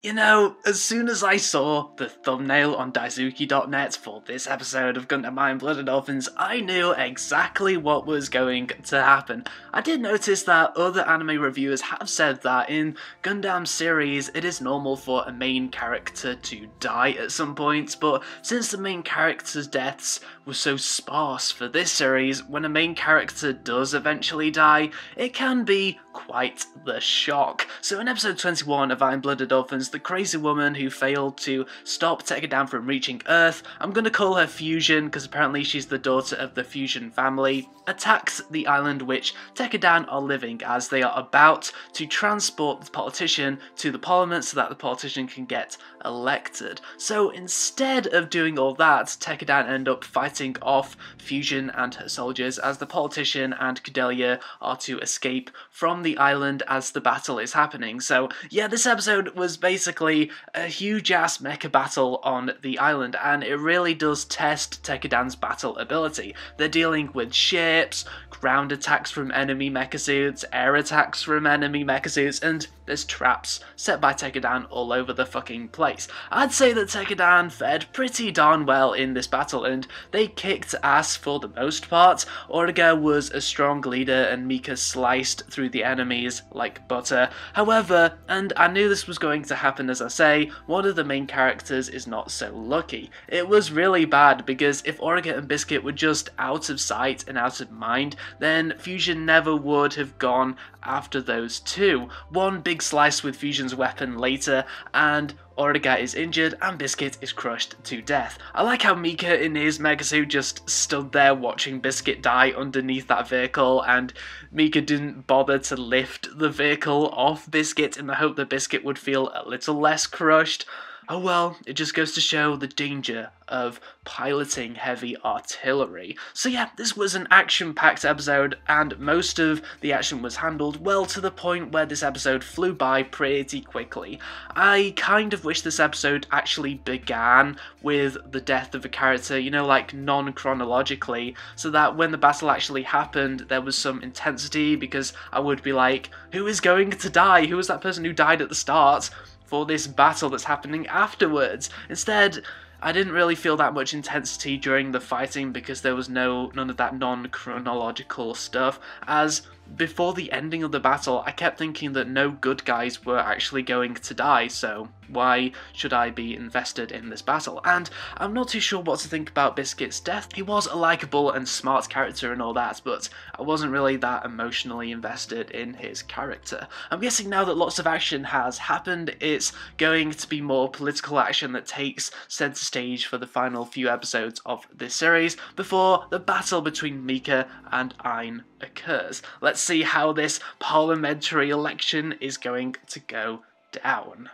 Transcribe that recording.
You know, as soon as I saw the thumbnail on Daisuki.net for this episode of Gundam Blooded Orphans, I knew exactly what was going to happen. I did notice that other anime reviewers have said that in Gundam series it is normal for a main character to die at some point, but since the main character's deaths were so sparse for this series, when a main character does eventually die, it can be quite the shock. So in episode 21 of Blooded Orphans, the crazy woman who failed to stop Tekkadan from reaching Earth, I'm gonna call her Fusion because apparently she's the daughter of the Fusion family, attacks the island which Tekkadan are living as they are about to transport the politician to the parliament so that the politician can get elected. So instead of doing all that, Tekkadan end up fighting off Fusion and her soldiers as the politician and Cordelia are to escape from the island as the battle is happening. So yeah, this episode was basically a huge ass mecha battle on the island, and it really does test Tekkadan's battle ability. They're dealing with ships, ground attacks from enemy mecha suits, air attacks from enemy mecha suits, and there's traps set by Tekkadan all over the fucking place. I'd say that Tekkadan fared pretty darn well in this battle, and they kicked ass for the most part. Origa was a strong leader and Mika sliced through the enemies like butter. However, and I knew this was going to happen as I say, one of the main characters is not so lucky. It was really bad because if Origa and Biscuit were just out of sight and out of mind, then Fusion never would have gone after those two. One big slice with Fusion's weapon later, and Origa is injured and Biscuit is crushed to death. I like how Mika in his Mega Suit just stood there watching Biscuit die underneath that vehicle, and Mika didn't bother to lift the vehicle off Biscuit in the hope that Biscuit would feel a little less crushed. Oh well, it just goes to show the danger of piloting heavy artillery. So yeah, this was an action-packed episode, and most of the action was handled well to the point where this episode flew by pretty quickly. I kind of wish this episode actually began with the death of a character, you know, like non-chronologically, so that when the battle actually happened, there was some intensity, because I would be like, who is going to die? Who was that person who died at the start for this battle that's happening afterwards? Instead, I didn't really feel that much intensity during the fighting because there was none of that non-chronological stuff, as before the ending of the battle I kept thinking that no good guys were actually going to die, so why should I be invested in this battle? And I'm not too sure what to think about Biscuit's death. He was a likeable and smart character and all that, but I wasn't really that emotionally invested in his character. I'm guessing now that lots of action has happened, it's going to be more political action that takes centre stage for the final few episodes of this series before the battle between Mika and Ein occurs. Let's see how this parliamentary election is going to go down.